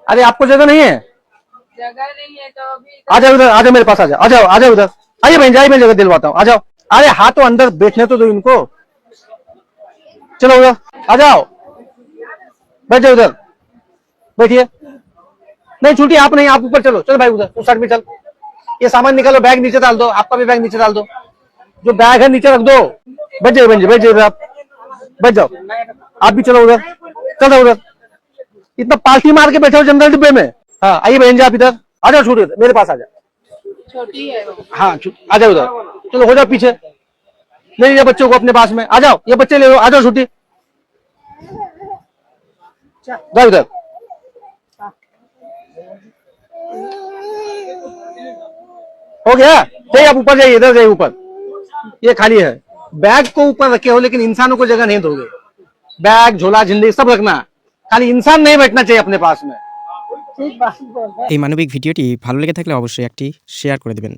अरे आपको जगह नहीं है? जगह नहीं है तो अभी आ जाओ उधर, आ जाओ मेरे पास, आ जाओ, आ जाओ, आ जाओ उधर। आइए बहन जी, आइए, मैं जगह दिलवाता हूँ, आ जाओ। अरे हाँ तो अंदर बैठने तो दो इनको। चलो उधर आ जाओ, बैठ जाओ उधर, बैठिए। नहीं छुट्टी आप नहीं, आप ऊपर चलो, चल भाई उधर उस साइड में चल। ये सामान निकालो, बैग नीचे डाल दो, आपका भी बैग नीचे डाल दो, जो बैग है नीचे रख दो। बैठ जाइए बहन जी, बैठ जाइए आप, बैठ जाओ। आप भी चलो उधर, चलो उधर। इतना पालती मार के बैठे हो जनरल डिब्बे में। हाँ आइए बहन जी, आप इधर आ जाओ, छूट मेरे पास आ जाओ। छोटी है वो। हाँ आ जाओ उधर, चलो हो जाओ पीछे। ले लीजिए बच्चों को अपने पास में, आ जाओ, ये बच्चे ले लो, आ जाओ छुट्टी, जाओ उधर। हो गया, चाहिए आप ऊपर जाइए, इधर जाइए ऊपर, ये खाली है। बैग को ऊपर रखे हो लेकिन इंसानों को जगह नहीं दोगे। बैग झोला झिल्ली सब रखना, खाली इंसान नहीं बैठना चाहिए अपने पास में। এই মানবিক ভিডিওটি ভালো লেগে থাকলে অবশ্যই একটি শেয়ার করে দিবেন।